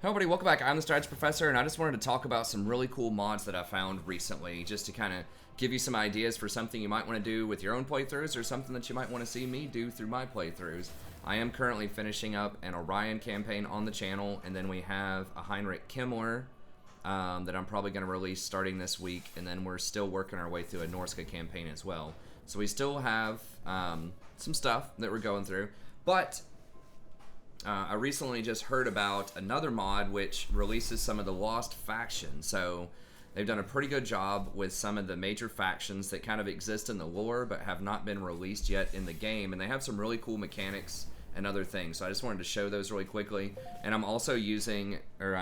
Hello everybody, welcome back. I'm the Strategy Professor, and I just wanted to talk about some really cool mods that I found recently, just to kind of give you some ideas for something you might want to do with your own playthroughs, or something that you might want to see me do through my playthroughs. I am currently finishing up an Orion campaign on the channel, and then we have a Heinrich Himmler that I'm probably going to release starting this week, and then we're still working our way through a Norska campaign as well. So we still have some stuff that we're going through, but I recently just heard about another mod which releases some of the lost factions. So they've done a pretty good job with some of the major factions that kind of exist in the lore but have not been released yet in the game, and they have some really cool mechanics and other things. So I just wanted to show those really quickly. And I'm also using, or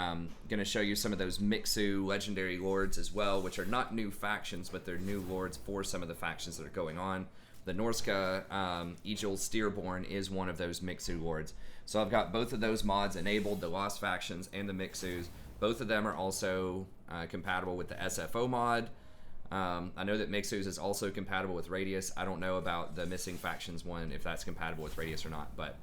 going to show you some of those Mixu legendary lords as well, which are not new factions, but they're new lords for some of the factions that are going on. The Norska Egil Steerborn is one of those Mixu lords. So I've got both of those mods enabled, the Lost Factions and the Mixus. Both of them are also compatible with the SFO mod. I know that Mixus is also compatible with Radius. I don't know about the Missing Factions one, if that's compatible with Radius or not, but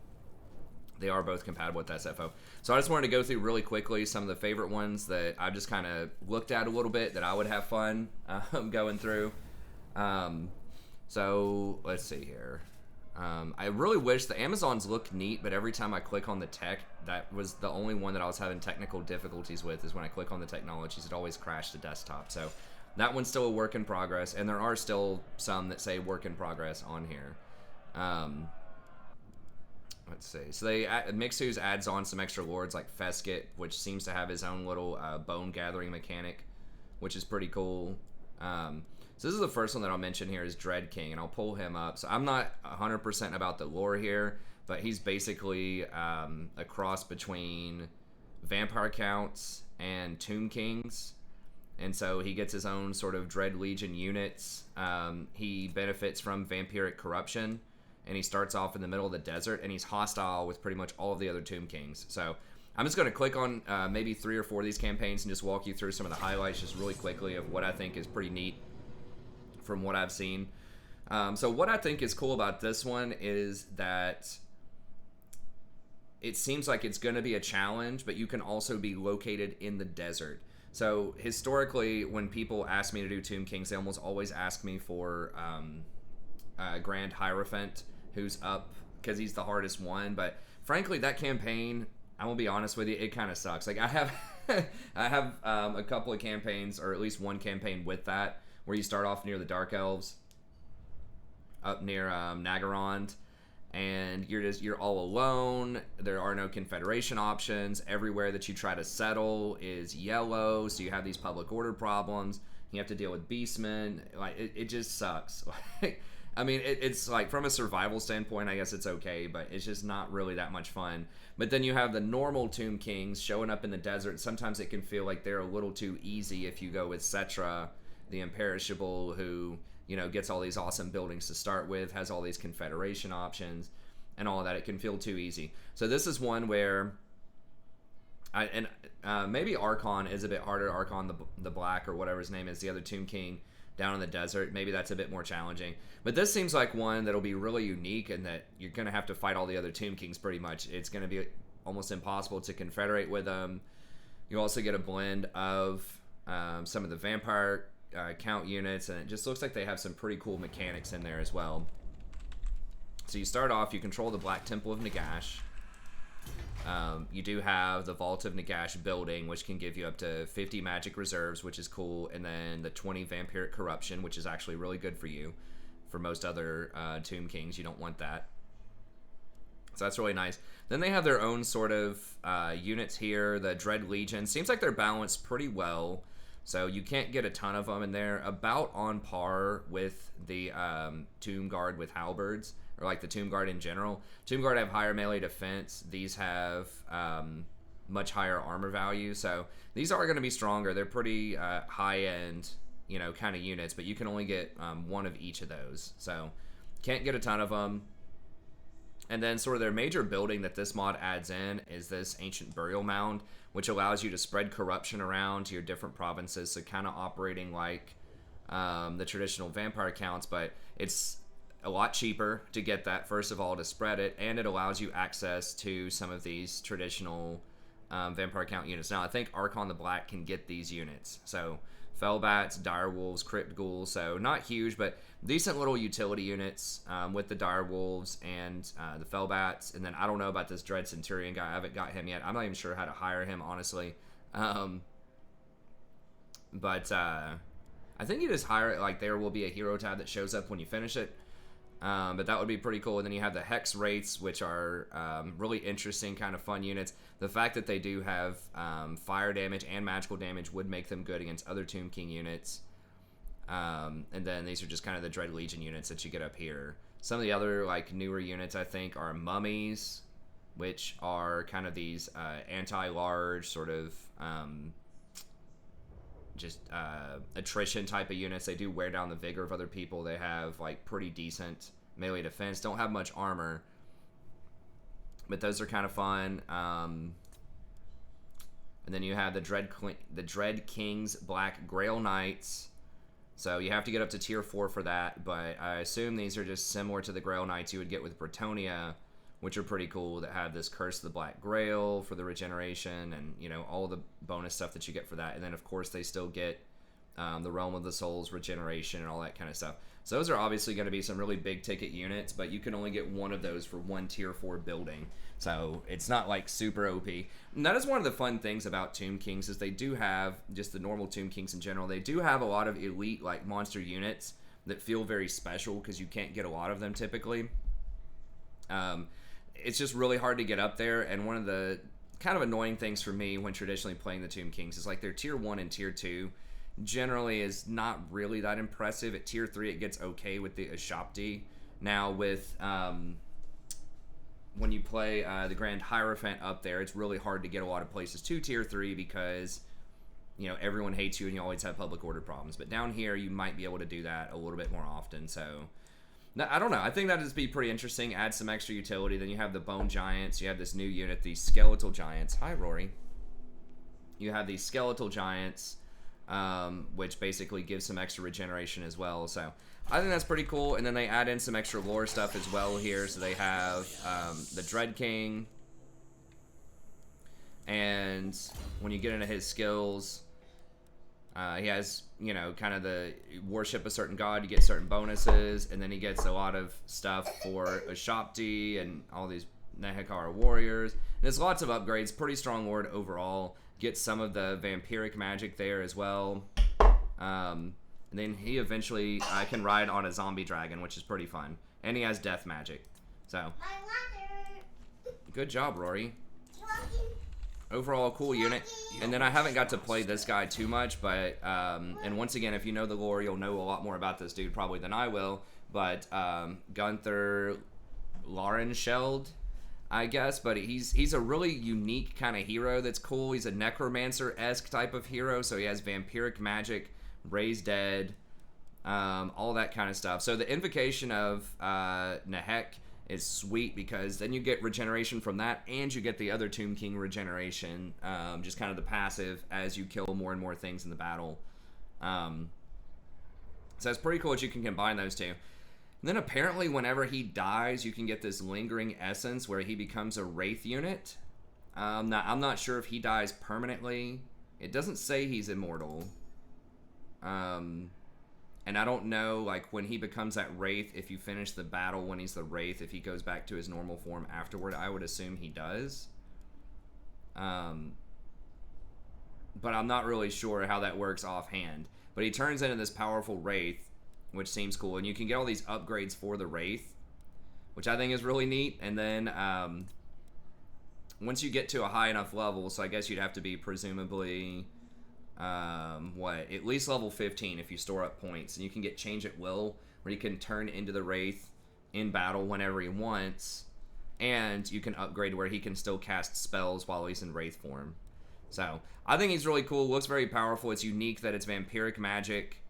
they are both compatible with SFO. So I just wanted to go through really quickly some of the favorite ones that I just kind of looked at a little bit that I would have fun going through. So let's see here. I really wish the Amazons look neat, but every time I click on the tech, that was the only one that I was having technical difficulties with, is when I click on the technologies, it always crashed the desktop. So that one's still a work in progress, and there are still some that say work in progress on here. Let's see. So Mixus adds on some extra lords like Feskit, which seems to have his own little bone gathering mechanic, which is pretty cool. So this is the first one that I'll mention here is Dread King, and I'll pull him up. So I'm not 100% about the lore here, but he's basically a cross between Vampire Counts and Tomb Kings. And so he gets his own sort of Dread Legion units. He benefits from Vampiric Corruption, and he starts off in the middle of the desert, and he's hostile with pretty much all of the other Tomb Kings. So I'm just going to click on maybe 3 or 4 of these campaigns and just walk you through some of the highlights just really quickly of what I think is pretty neat from what I've seen. So what I think is cool about this one is that it seems like it's going to be a challenge, but you can also be located in the desert. So historically, when people ask me to do Tomb Kings, they almost always ask me for Grand Hierophant, who's up, because he's the hardest one. But frankly, that campaign, I'm gonna be honest with you, it kind of sucks. Like I have I have a couple of campaigns, or at least one campaign with that, where you start off near the Dark Elves, up near Nagarond, and you're all alone. There are no Confederation options. Everywhere that you try to settle is yellow, so you have these public order problems. You have to deal with beastmen. Like it just sucks. I mean, it's like, from a survival standpoint, I guess it's okay, but it's just not really that much fun. But then you have the normal Tomb Kings showing up in the desert. Sometimes it can feel like they're a little too easy if you go with Cetra, the Imperishable, who, you know, gets all these awesome buildings to start with, has all these Confederation options, and all of that. It can feel too easy. So this is one where, maybe Archon is a bit harder. Archon the Black, or whatever his name is, the other Tomb King down in the desert. Maybe that's a bit more challenging. But this seems like one that'll be really unique, and that you're going to have to fight all the other Tomb Kings pretty much. It's going to be almost impossible to confederate with them. You also get a blend of some of the Vampire Count units, and it just looks like they have some pretty cool mechanics in there as well. So you start off, you control the Black Temple of Nagash. You do have the Vault of Nagash building, which can give you up to 50 magic reserves, which is cool, and then the 20 Vampiric Corruption, which is actually really good for you. For most other Tomb Kings, you don't want that. So that's really nice. Then they have their own sort of units here. The Dread Legion seems like they're balanced pretty well, so you can't get a ton of them, and they're about on par with the Tomb Guard with halberds, or like the Tomb Guard in general. Tomb Guard have higher melee defense. These have much higher armor value, so these are going to be stronger. They're pretty high-end, you know, kind of units, but you can only get one of each of those, so can't get a ton of them. And then sort of their major building that this mod adds in is this Ancient Burial Mound, which allows you to spread corruption around to your different provinces, so kind of operating like the traditional Vampire Counts, but it's a lot cheaper to get that, first of all, to spread it, and it allows you access to some of these traditional vampire count units. Now, I think Archon the Black can get these units. So, Fellbats, Direwolves, Crypt Ghouls. So, not huge, but decent little utility units with the Direwolves and the Fellbats. And then, I don't know about this Dread Centurion guy. I haven't got him yet. I'm not even sure how to hire him, honestly. But I think you just hire it, like, there will be a hero tab that shows up when you finish it. But that would be pretty cool. And then you have the Hex Wraiths, which are really interesting, kind of fun units. The fact that they do have fire damage and magical damage would make them good against other Tomb King units. And then these are just kind of the Dread Legion units that you get up here. Some of the other like newer units, I think, are Mummies, which are kind of these anti-large sort of attrition type of units. They do wear down the vigor of other people. They have like pretty decent melee defense. Don't have much armor, but those are kind of fun. And then you have the Dread King's Black Grail Knights. So you have to get up to tier 4 for that, but I assume these are just similar to the Grail Knights you would get with Bretonia, which are pretty cool, that have this Curse of the Black Grail for the regeneration and, you know, all the bonus stuff that you get for that. And then, of course, they still get the Realm of the Souls regeneration and all that kind of stuff. So those are obviously going to be some really big ticket units, but you can only get one of those for one tier 4 building. So it's not like super OP. And that is one of the fun things about Tomb Kings is they do have, just the normal Tomb Kings in general, they do have a lot of elite like monster units that feel very special because you can't get a lot of them typically. It's just really hard to get up there, and one of the kind of annoying things for me when traditionally playing the Tomb Kings is like their tier 1 and tier 2 generally is not really that impressive. At tier 3 it gets okay with the Ashopti. Now with when you play the Grand Hierophant up there, it's really hard to get a lot of places to tier 3 because, you know, everyone hates you and you always have public order problems. But down here you might be able to do that a little bit more often. So I don't know. I think that would be pretty interesting. Add some extra utility. Then you have the Bone Giants. You have this new unit, the Skeletal Giants. Hi, Rory. You have these Skeletal Giants, which basically gives some extra regeneration as well. So I think that's pretty cool. And then they add in some extra lore stuff as well here. So they have the Dread King. And when you get into his skills, he has, you know, kind of the worship a certain god, you get certain bonuses, and then he gets a lot of stuff for Ashopti and all these Nehekara warriors. And there's lots of upgrades, pretty strong lord overall. Gets some of the vampiric magic there as well. And then he eventually can ride on a zombie dragon, which is pretty fun. And he has death magic. So, good job, Rory. Overall, cool unit. And then I haven't got to play this guy too much, but, and once again, if you know the lore, you'll know a lot more about this dude probably than I will, but Gunther Laurenscheld, I guess, but he's a really unique kind of hero that's cool. He's a necromancer-esque type of hero, so he has vampiric magic, raise dead, all that kind of stuff. So the invocation of Nehek is sweet because then you get regeneration from that and you get the other Tomb King regeneration, just kind of the passive as you kill more and more things in the battle. So it's pretty cool that you can combine those two. And then apparently whenever he dies, you can get this lingering essence where he becomes a wraith unit. Now I'm not sure if he dies permanently. It doesn't say he's immortal. And I don't know, like, when he becomes that Wraith, if you finish the battle when he's the Wraith, if he goes back to his normal form afterward. I would assume he does. But I'm not really sure how that works offhand. But he turns into this powerful Wraith, which seems cool. And you can get all these upgrades for the Wraith, which I think is really neat. And then once you get to a high enough level, so I guess you'd have to be presumably... at least level 15 if you store up points, and you can get change at will where you can turn into the Wraith in battle whenever he wants, and you can upgrade where he can still cast spells while he's in Wraith form. So I think he's really cool, looks very powerful. It's unique that it's vampiric magic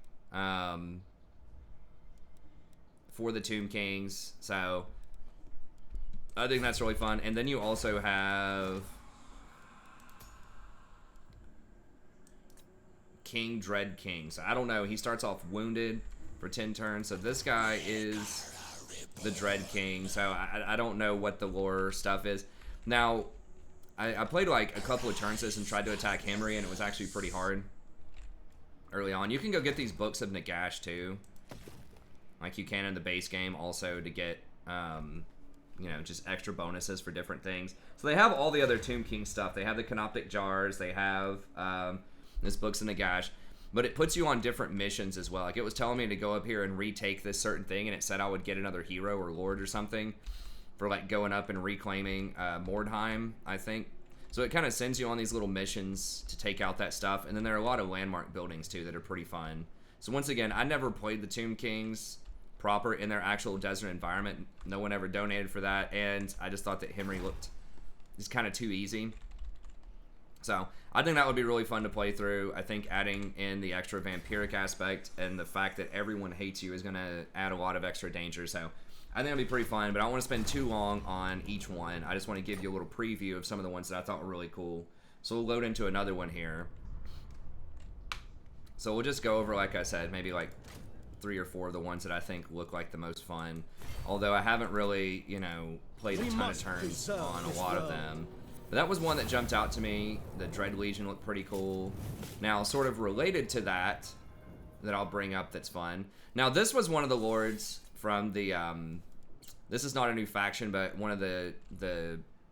for the Tomb Kings, so I think that's really fun. And then you also have King Dread King. So I don't know. He starts off wounded for 10 turns. So this guy is the Dread King. So I don't know what the lore stuff is. Now, I played like a couple of turns this and tried to attack Henry, and it was actually pretty hard early on. You can go get these books of Nagash too, like you can in the base game also, to get you know, just extra bonuses for different things. So they have all the other Tomb King stuff. They have the Canoptic Jars. They have this books of Nagash. But it puts you on different missions as well. Like, it was telling me to go up here and retake this certain thing, and it said I would get another hero or lord or something for, like, going up and reclaiming Mordheim, I think. So it kind of sends you on these little missions to take out that stuff. And then there are a lot of landmark buildings, too, that are pretty fun. So once again, I never played the Tomb Kings proper in their actual desert environment. No one ever donated for that, and I just thought that Henry looked just kind of too easy. So I think that would be really fun to play through. I think adding in the extra vampiric aspect and the fact that everyone hates you is going to add a lot of extra danger. So I think it'll be pretty fun, but I don't want to spend too long on each one. I just want to give you a little preview of some of the ones that I thought were really cool. So we'll load into another one here. So we'll just go over, like I said, maybe like 3 or 4 of the ones that I think look like the most fun. Although I haven't really, you know, played a ton of turns on a lot of them. But that was one that jumped out to me. The Dread Legion looked pretty cool. Now, sort of related to that I'll bring up that's fun. Now, this was one of the lords from the, this is not a new faction, but one of the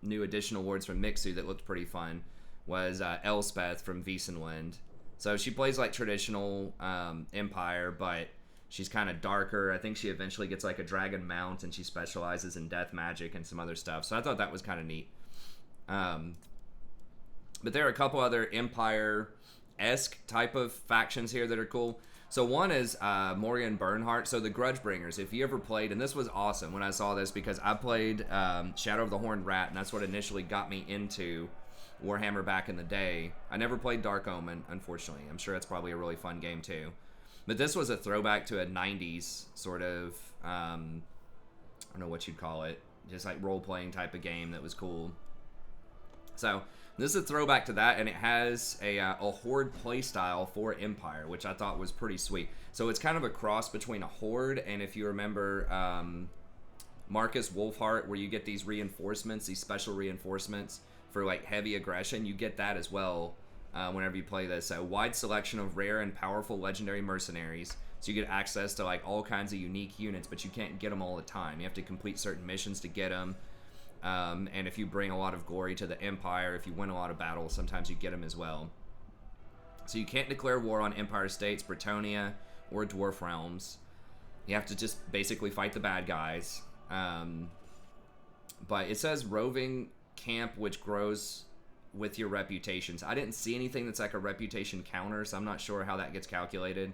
new additional lords from Mixu that looked pretty fun was Elspeth from Wiesenland. So she plays like traditional Empire, but she's kind of darker. I think she eventually gets like a dragon mount, and she specializes in death magic and some other stuff. So I thought that was kind of neat. But there are a couple other Empire-esque type of factions here that are cool. So one is Morgan Bernhardt. So the Grudgebringers, if you ever played, and this was awesome when I saw this, because I played Shadow of the Horned Rat, and that's what initially got me into Warhammer back in the day. I never played Dark Omen, unfortunately. I'm sure it's probably a really fun game too. But this was a throwback to a 90s sort of, I don't know what you'd call it, just like role-playing type of game that was cool. So this is a throwback to that, and it has a Horde playstyle for Empire, which I thought was pretty sweet. So it's kind of a cross between a Horde and, if you remember, Marcus Wolfheart, where you get these reinforcements, these special reinforcements for like heavy aggression. You get that as well whenever you play this. A wide selection of rare and powerful legendary mercenaries. So you get access to like all kinds of unique units, but you can't get them all the time. You have to complete certain missions to get them. And if you bring a lot of glory to the Empire, if you win a lot of battles, sometimes you get them as well. So you can't declare war on Empire states, Bretonnia, or Dwarf realms. You have to just basically fight the bad guys. But it says roving camp, which grows with your reputations. I didn't see anything that's like a reputation counter, so I'm not sure how that gets calculated.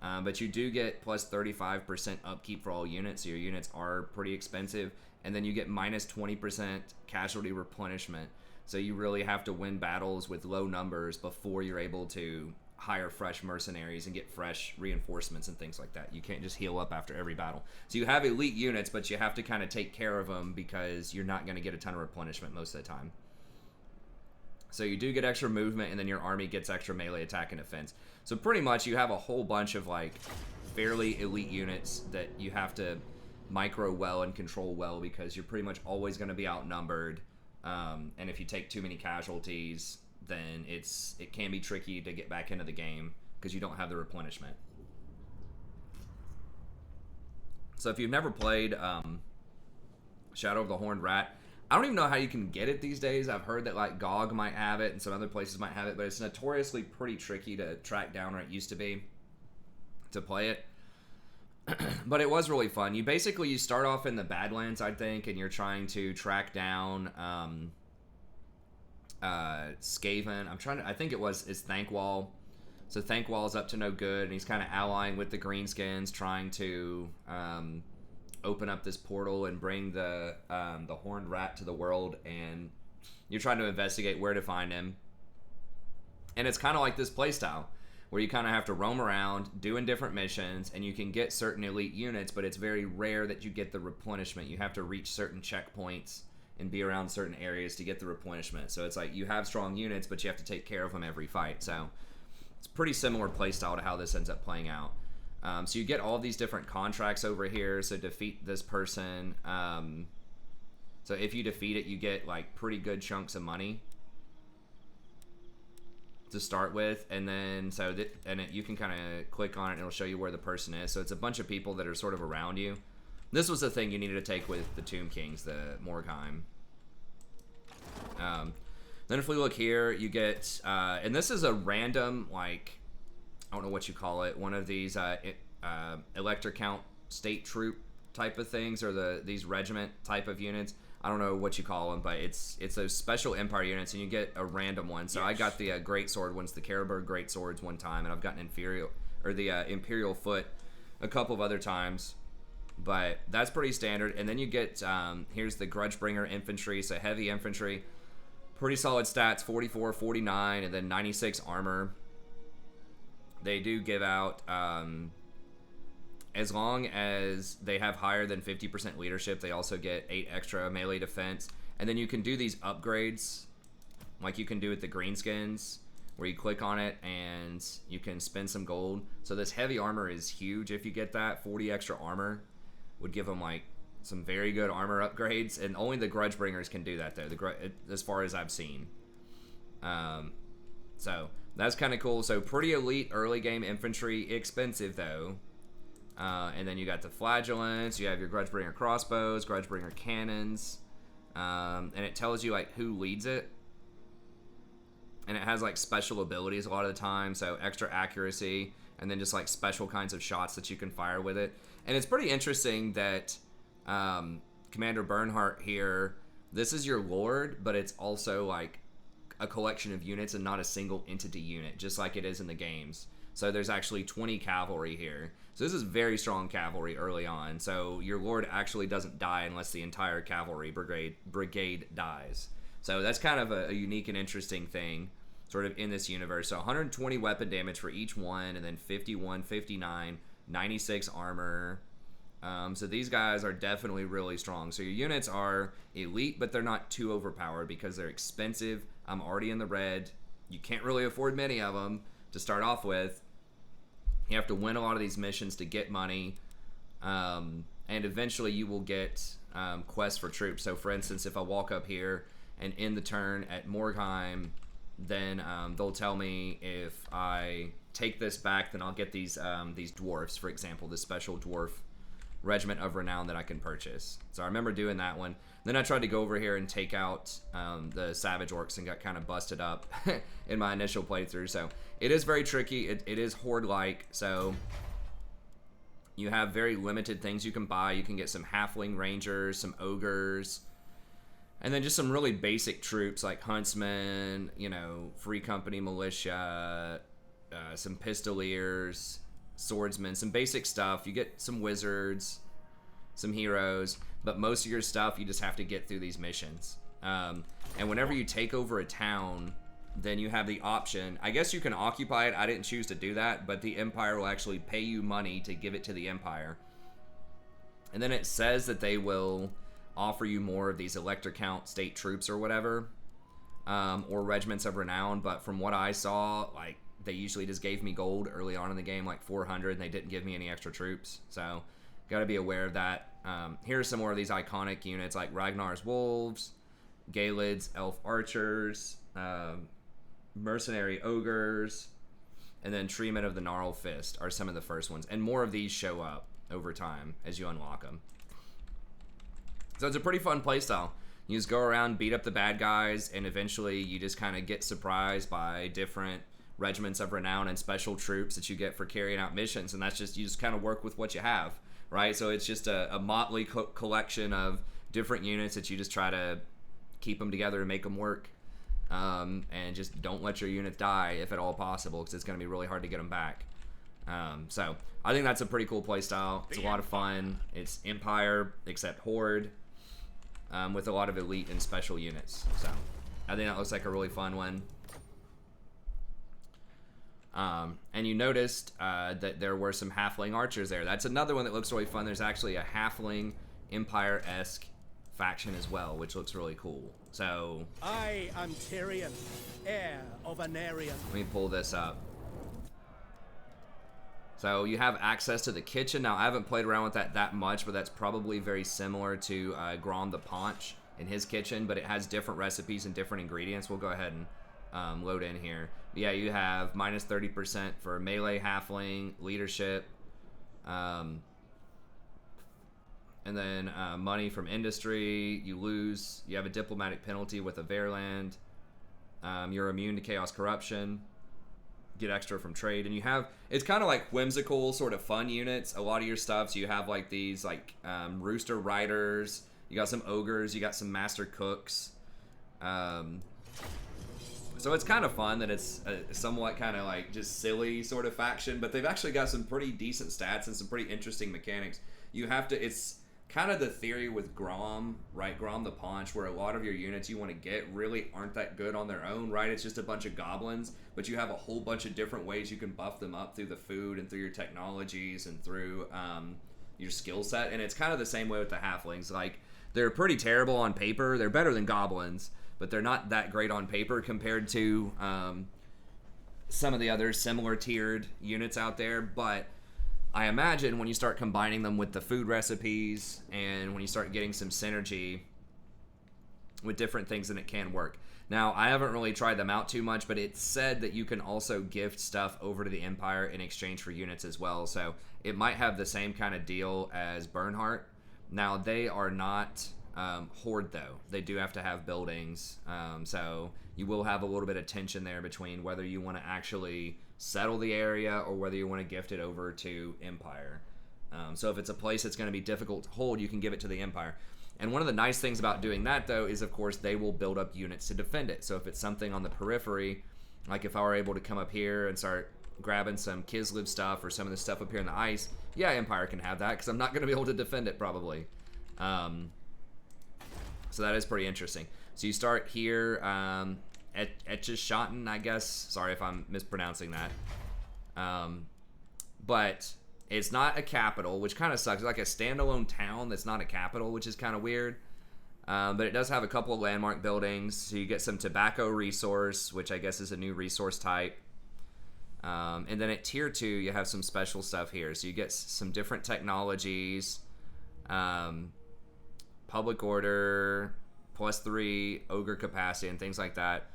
But you do get plus 35% upkeep for all units, so your units are pretty expensive. And then you get minus 20% casualty replenishment. So you really have to win battles with low numbers before you're able to hire fresh mercenaries and get fresh reinforcements and things like that. You can't just heal up after every battle. So you have elite units, but you have to kind of take care of them because you're not going to get a ton of replenishment most of the time. So you do get extra movement, and then your army gets extra melee attack and defense. So pretty much you have a whole bunch of like fairly elite units that you have to micro well and control well, because you're pretty much always going to be outnumbered, and if you take too many casualties, then it can be tricky to get back into the game because you don't have the replenishment. So if you've never played Shadow of the Horned Rat, I don't even know how you can get it these days. I've heard that like GOG might have it and some other places might have it, but it's notoriously pretty tricky to track down, or it used to be, to play it. But it was really fun. You start off in the Badlands, I think, and you're trying to track down Skaven. I think it's Thankwall. So Thankwall's up to no good, and he's kind of allying with the Greenskins, trying to open up this portal and bring the Horned Rat to the world, and you're trying to investigate where to find him. And it's kind of like this playstyle, where you kind of have to roam around, doing different missions, and you can get certain elite units, but it's very rare that you get the replenishment. You have to reach certain checkpoints and be around certain areas to get the replenishment. So it's like you have strong units, but you have to take care of them every fight. So it's a pretty similar playstyle to how this ends up playing out. So you get all these different contracts over here. So defeat this person, So if you defeat it, you get like pretty good chunks of money to start with, and then you can kind of click on it and it'll show you where the person is. So it's a bunch of people that are sort of around you. This was the thing you needed to take with the Tomb Kings, the Morgheim. Then if we look here, you get, and this is a random, like, I don't know what you call it, one of these elector count state troop type of things, or these regiment type of units. I don't know what you call them, but it's those special Empire units, and you get a random one. So yes. I got the Great Sword ones, the Karaberg Great Swords one time, and I've gotten the Imperial Foot a couple of other times. But that's pretty standard. And then you get, here's the Grudgebringer Infantry, so heavy infantry. Pretty solid stats, 44, 49, and then 96 armor. They do give out, as long as they have higher than 50% leadership, they also get 8 extra melee defense. And then you can do these upgrades, like you can do with the greenskins, where you click on it and you can spend some gold. So this heavy armor is huge if you get that. 40 extra armor would give them like some very good armor upgrades, and only the Grudgebringers can do that though, as far as I've seen. So that's kind of cool. So pretty elite early game infantry, expensive though. And then you got the Flagellants, you have your Grudgebringer crossbows, Grudgebringer cannons, and it tells you like who leads it. And it has like special abilities a lot of the time, so extra accuracy, and then just like special kinds of shots that you can fire with it. And it's pretty interesting that Commander Bernhardt here, this is your lord, but it's also like a collection of units and not a single entity unit, just like it is in the games. So there's actually 20 cavalry here. So this is very strong cavalry early on. So your lord actually doesn't die unless the entire cavalry brigade dies. So that's kind of a unique and interesting thing sort of in this universe. So 120 weapon damage for each one, and then 51, 59, 96 armor. So these guys are definitely really strong. So your units are elite, but they're not too overpowered because they're expensive. I'm already in the red. You can't really afford many of them to start off with. You have to win a lot of these missions to get money. And eventually you will get quests for troops. So for instance, if I walk up here and end the turn at Morgheim, then they'll tell me if I take this back, then I'll get these dwarfs, for example, this special dwarf regiment of renown that I can purchase. So I remember doing that one. Then I tried to go over here and take out the savage orcs and got kind of busted up in my initial playthrough. So it is very tricky. It is horde-like. So you have very limited things you can buy. You can get some halfling rangers, some ogres, and then just some really basic troops like huntsmen, you know, free company militia, some pistoliers, swordsmen, some basic stuff. You get some wizards, some heroes, but most of your stuff you just have to get through these missions. And whenever you take over a town, then you have the option. I guess you can occupy it. I didn't choose to do that, but the Empire will actually pay you money to give it to the Empire. And then it says that they will offer you more of these elector count state troops or whatever, or regiments of renown. But from what I saw, like, they usually just gave me gold early on in the game, like 400, and they didn't give me any extra troops. So got to be aware of that. Here's some more of these iconic units like Ragnar's Wolves, Galid's Elf Archers, Mercenary Ogres, and then Treemen of the Gnarl Fist are some of the first ones. And more of these show up over time as you unlock them. So it's a pretty fun playstyle. You just go around, beat up the bad guys, and eventually you just kind of get surprised by different regiments of renown and special troops that you get for carrying out missions, and that's just, you just kind of work with what you have, right? So it's just a motley collection of different units that you just try to keep them together and make them work, and just don't let your units die if at all possible, because it's going to be really hard to get them back. So I think that's a pretty cool playstyle. It's a lot of fun. It's Empire except Horde, with a lot of elite and special units. So I think that looks like a really fun one. And you noticed that there were some halfling archers there. That's another one that looks really fun. There's actually a halfling Empire-esque faction as well, which looks really cool. So I am Tyrion, heir of Anarion. Let me pull this up. So you have access to the kitchen. Now, I haven't played around with that much, but that's probably very similar to Grand the Paunch, in his kitchen, but it has different recipes and different ingredients. We'll go ahead and load in here. But yeah, you have minus 30% for melee halfling, leadership, and then money from industry. You lose. You have a diplomatic penalty with a Verland. You're immune to chaos corruption. Get extra from trade, and you have, it's kind of like whimsical sort of fun units. A lot of your stuff, so you have like these like rooster riders, you got some ogres, you got some master cooks, so it's kind of fun that it's a somewhat kind of like just silly sort of faction, but they've actually got some pretty decent stats and some pretty interesting mechanics. You have to, it's kind of the theory with Grom, right? Grom the Paunch, where a lot of your units you want to get really aren't that good on their own, right? It's just a bunch of goblins, but you have a whole bunch of different ways you can buff them up through the food and through your technologies and through your skill set. And it's kind of the same way with the halflings. Like, they're pretty terrible on paper. They're better than goblins, but they're not that great on paper compared to some of the other similar tiered units out there. But I imagine when you start combining them with the food recipes and when you start getting some synergy with different things, then it can work. Now, I haven't really tried them out too much, but it's said that you can also gift stuff over to the Empire in exchange for units as well. So it might have the same kind of deal as Bernhardt. Now, they are not Horde, though. They do have to have buildings. So you will have a little bit of tension there between whether you want to actually settle the area or whether you want to gift it over to Empire. So if it's a place that's going to be difficult to hold, you can give it to the Empire. And one of the nice things about doing that, though, is of course they will build up units to defend it. So if it's something on the periphery, like if I were able to come up here and start grabbing some Kislev stuff or some of the stuff up here in the ice, yeah, Empire can have that because I'm not going to be able to defend it probably. So that is pretty interesting. So you start here, Etcheschotten, I guess. Sorry if I'm mispronouncing that. But it's not a capital, which kind of sucks. It's like a standalone town that's not a capital, which is kind of weird. But it does have a couple of landmark buildings. So you get some tobacco resource, which I guess is a new resource type. And then at tier 2, you have some special stuff here. So you get some different technologies. Public order, +3, ogre capacity, and things like that.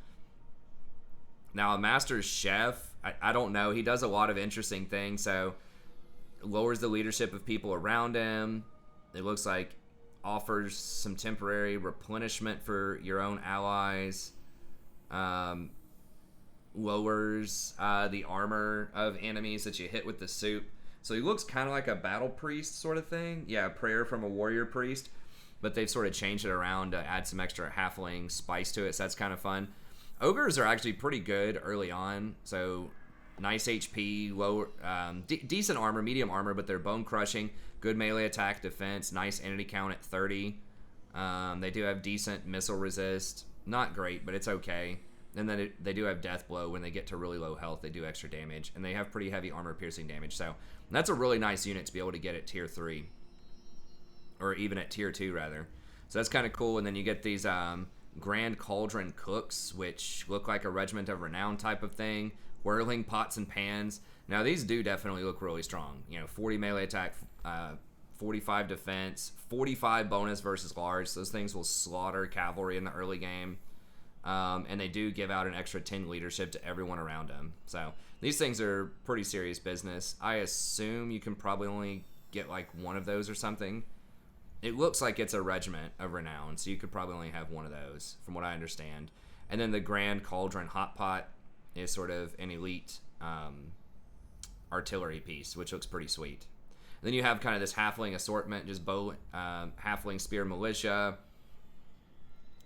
Now, a master's chef, I don't know. He does a lot of interesting things. So lowers the leadership of people around him. It looks like offers some temporary replenishment for your own allies. Lowers the armor of enemies that you hit with the soup. So he looks kind of like a battle priest sort of thing. Yeah, prayer from a warrior priest. But they've sort of changed it around to add some extra halfling spice to it, so that's kind of fun. Ogres are actually pretty good early on. So nice HP, low, decent armor, medium armor, but they're bone crushing, good melee attack, defense, nice entity count at 30. They do have decent missile resist, not great, but it's okay. And then they do have death blow. When they get to really low health, they do extra damage, and they have pretty heavy armor piercing damage. So that's a really nice unit to be able to get at tier 3, or even at tier 2 rather. So that's kind of cool. And then you get these Grand Cauldron Cooks, which look like a Regiment of Renown type of thing. Whirling Pots and Pans. Now these do definitely look really strong. 40 melee attack, 45 defense, 45 bonus versus large. Those things will slaughter cavalry in the early game. And they do give out an extra 10 leadership to everyone around them. So these things are pretty serious business. I assume you can probably only get like one of those or something. It looks like it's a Regiment of Renown, so you could probably only have one of those, from what I understand. And then the Grand Cauldron Hot Pot is sort of an elite artillery piece, which looks pretty sweet. And then you have kind of this halfling assortment, just bow, halfling spear militia,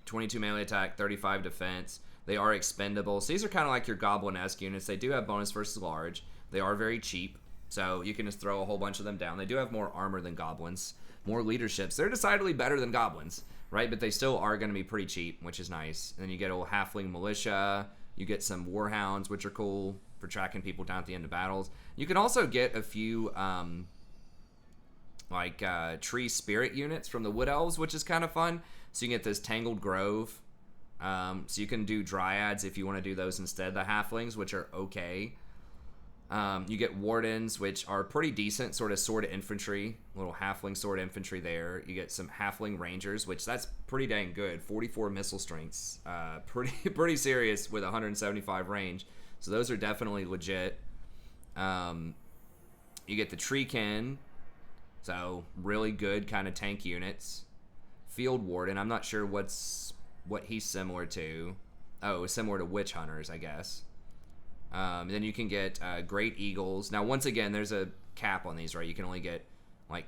22 melee attack, 35 defense. They are expendable. So these are kind of like your goblin-esque units. They do have bonus versus large. They are very cheap, so you can just throw a whole bunch of them down. They do have more armor than goblins. More leaderships. They're decidedly better than goblins, right? But they still are going to be pretty cheap, which is nice. And then you get a little halfling militia. You get some warhounds, which are cool for tracking people down at the end of battles. You can also get a few tree spirit units from the wood elves, which is kind of fun. So you can get this Tangled Grove. So you can do dryads if you want to do those instead of the halflings, which are okay. You get wardens, which are pretty decent, sort of sword infantry, little halfling sword infantry there. You get some halfling rangers, which that's pretty dang good. 44 missile strengths, pretty serious with 175 range. So those are definitely legit. You get the treekin, so really good kind of tank units. Field warden, I'm not sure what he's similar to. Oh, similar to witch hunters, I guess. Then you can get great eagles. Now, once again, there's a cap on these, right? You can only get like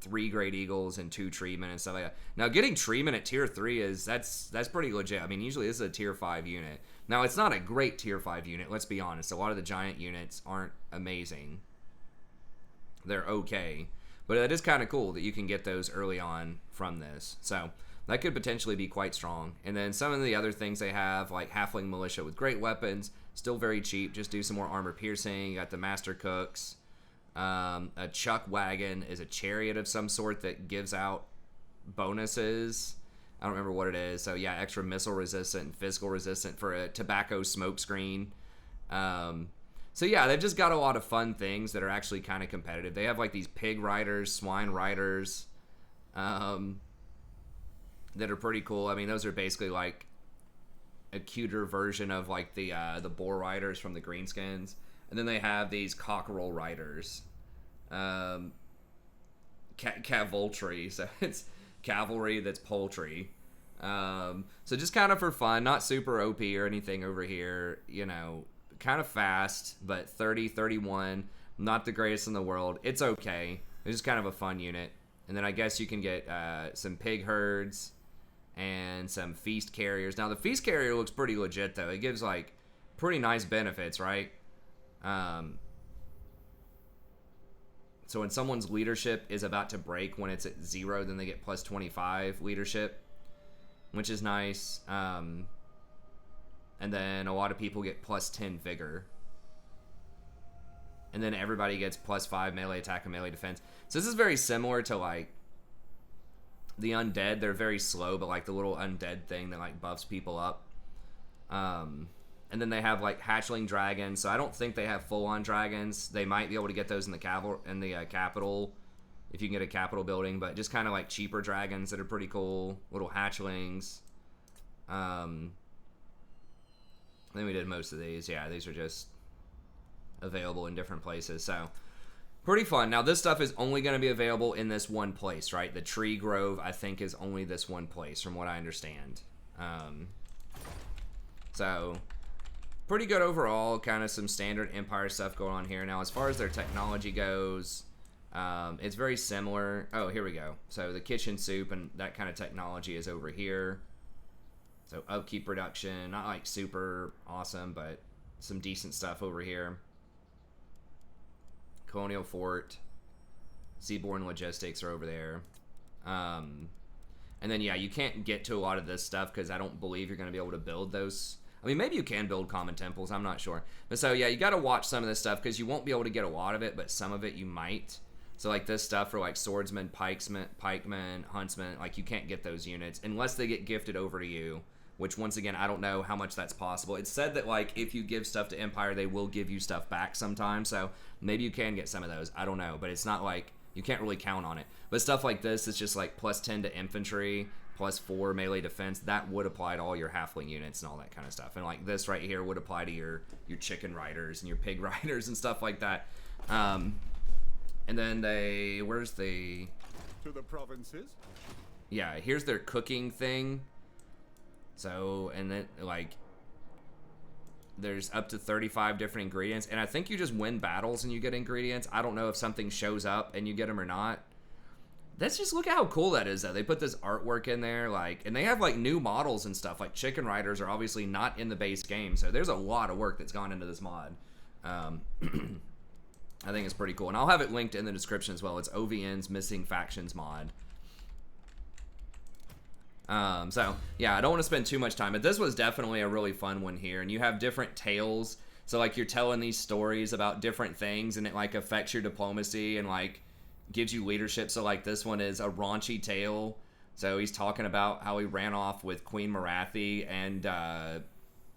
3 great eagles and 2 treemen and stuff like that. Now, getting treemen at tier 3 that's pretty legit. I mean, usually this is a tier 5 unit. Now, it's not a great tier 5 unit. Let's be honest. A lot of the giant units aren't amazing. They're okay, but it is kind of cool that you can get those early on from this. So that could potentially be quite strong. And then some of the other things they have, like halfling militia with great weapons. Still very cheap. Just do some more armor piercing. You got the master cooks. A chuck wagon is a chariot of some sort that gives out bonuses. I don't remember what it is. So yeah, extra missile resistant and physical resistant for a tobacco smoke screen. So yeah, they've just got a lot of fun things that are actually kind of competitive. They have like these pig riders, swine riders, that are pretty cool. I mean, those are basically like a cuter version of like the boar riders from the greenskins. And then they have these cockerel riders, cavalry. So it's cavalry that's poultry. So just kind of for fun, not super OP or anything over here, you know, kind of fast, but 30, 31, not the greatest in the world. It's okay. It's just kind of a fun unit. And then I guess you can get some pig herds and some feast carriers. Now the feast carrier looks pretty legit though. It gives like pretty nice benefits, right? So when someone's leadership is about to break, when it's at 0, then they get plus 25 leadership, which is nice. And then a lot of people get plus 10 vigor. And then everybody gets plus 5 melee attack and melee defense. So this is very similar to like the undead. They're very slow, but like the little undead thing that like buffs people up. And then they have like hatchling dragons. So I don't think they have full-on dragons. They might be able to get those in the capital, if you can get a capital building. But just kind of like cheaper dragons that are pretty cool. Little hatchlings. Then we did most of these. Yeah, these are just available in different places. So pretty fun. Now this stuff is only going to be available in this one place, right? The Tree Grove, I think, is only this one place from what I understand. So pretty good overall. Kind of some standard Empire stuff going on here. Now as far as their technology goes, it's very similar. Oh, here we go. So the kitchen soup and that kind of technology is over here. So upkeep reduction, not like super awesome, but some decent stuff over here. Colonial Fort, Seaborne Logistics are over there. And then, yeah, you can't get to a lot of this stuff because I don't believe you're going to be able to build those. I mean, maybe you can build common temples. I'm not sure. But so, yeah, you got to watch some of this stuff because you won't be able to get a lot of it, but some of it you might. So, like, this stuff for, like, swordsmen, pikemen, huntsmen, like, you can't get those units unless they get gifted over to you. Which, once again, I don't know how much that's possible. It's said that, like, if you give stuff to Empire, they will give you stuff back sometime. So maybe you can get some of those. I don't know. But it's not like you can't really count on it. But stuff like this is just, like, plus 10 to infantry, plus 4 melee defense. That would apply to all your halfling units and all that kind of stuff. And, like, this right here would apply to your chicken riders and your pig riders and stuff like that. And then where's the... To the provinces? Yeah, here's their cooking thing. So, and then, like, there's up to 35 different ingredients. And I think you just win battles and you get ingredients. I don't know if something shows up and you get them or not. Let's just look at how cool that is, though. They put this artwork in there, like, and they have, like, new models and stuff. Like, chicken riders are obviously not in the base game. So there's a lot of work that's gone into this mod. I think it's pretty cool. And I'll have it linked in the description as well. It's OVN's Missing Factions mod. So, yeah, I don't want to spend too much time, but this was definitely a really fun one here. And you have different tales. So, like, you're telling these stories about different things, and it, like, affects your diplomacy and, like, gives you leadership. So, like, this one is a raunchy tale. So, he's talking about how he ran off with Queen Marathi and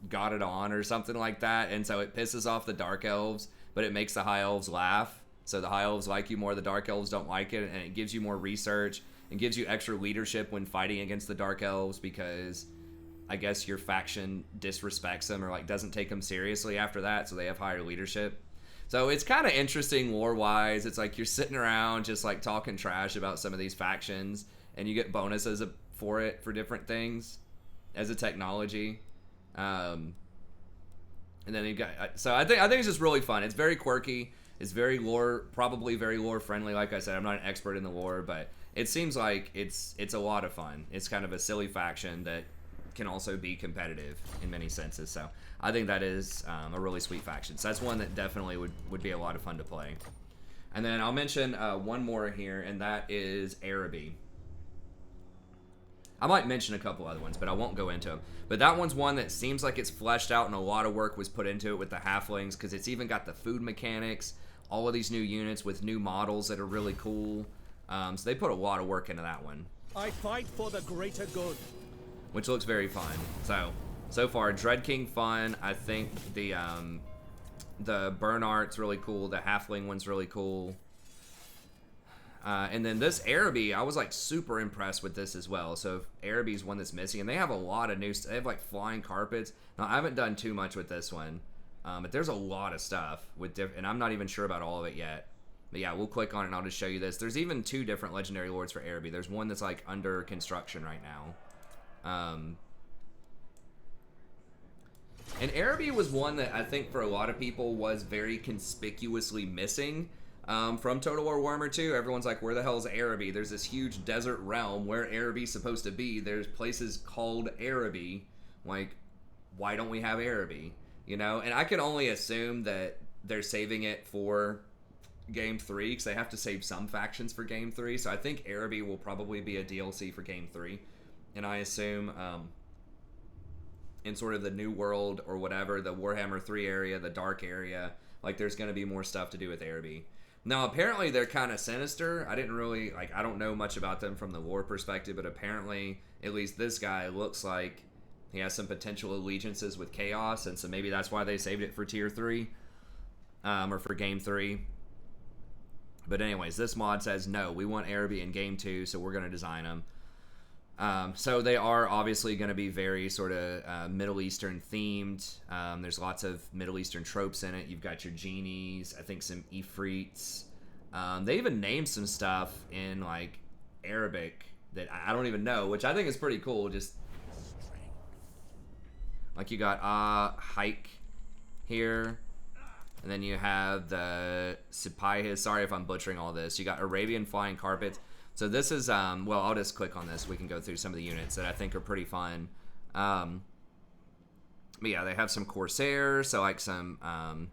got it on or something like that. And so it pisses off the Dark Elves. but it makes the high elves laugh. So the high elves like you more, the dark elves don't like it, and it gives you more research and gives you extra leadership when fighting against the dark elves because I guess your faction disrespects them or like doesn't take them seriously after that, so they have higher leadership. So it's kind of interesting lore-wise. It's like you're sitting around just like talking trash about some of these factions, and you get bonuses for it for different things as a technology. And then you've got, so I think it's just really fun. It's very quirky. It's very lore, probably very lore friendly. Like I said, I'm not an expert in the lore, but it seems like it's a lot of fun. It's kind of a silly faction that can also be competitive in many senses. So I think that is a really sweet faction. So that's one that definitely would be a lot of fun to play. And then I'll mention one more here, and that is Araby. I might mention a couple other ones, but I won't go into them. But that one's one that seems like it's fleshed out and a lot of work was put into it with the Halflings because it's even got the food mechanics, all of these new units with new models that are really cool. So they put a lot of work into that one. I fight for the greater good. Which looks very fun. So far, Dread King fun. I think the Burn Art's really cool. The Halfling one's really cool. And then this Araby, I was like super impressed with this as well. So Araby's one that's missing, and they have a lot of new stuff. They have like flying carpets. Now I haven't done too much with this one, but there's a lot of stuff with and I'm not even sure about all of it yet. But yeah, we'll click on it and I'll just show you this. There's even 2 different legendary lords for Araby. There's one that's like under construction right now. And Araby was one that I think for a lot of people was very conspicuously missing from Total War Warhammer 2. Everyone's like, where the hell is Araby? There's this huge desert realm where Araby's supposed to be. There's places called Araby. Like, why don't we have Araby? You know? And I can only assume that they're saving it for Game 3 because they have to save some factions for Game 3. So I think Araby will probably be a DLC for Game 3. And I assume in sort of the New World or whatever, the Warhammer 3 area, the Dark area, like there's going to be more stuff to do with Araby. Now, apparently they're kind of sinister. I didn't really, like, I don't know much about them from the lore perspective, but apparently, at least this guy looks like he has some potential allegiances with Chaos, and so maybe that's why they saved it for Tier 3, or for Game 3. But anyways, this mod says, no, we want Araby in Game 2, so we're going to design them. So they are obviously going to be very sort of Middle Eastern themed. There's lots of Middle Eastern tropes in it. You've got your genies, I think some Ifrits. They even named some stuff in like Arabic that I don't even know, which I think is pretty cool. Just like you got hike here, and then you have the Sipayhis. Sorry if I'm butchering all this. You got Arabian flying carpets. So this is, well, I'll just click on this. We can go through some of the units that I think are pretty fun. But yeah, they have some Corsairs, so like some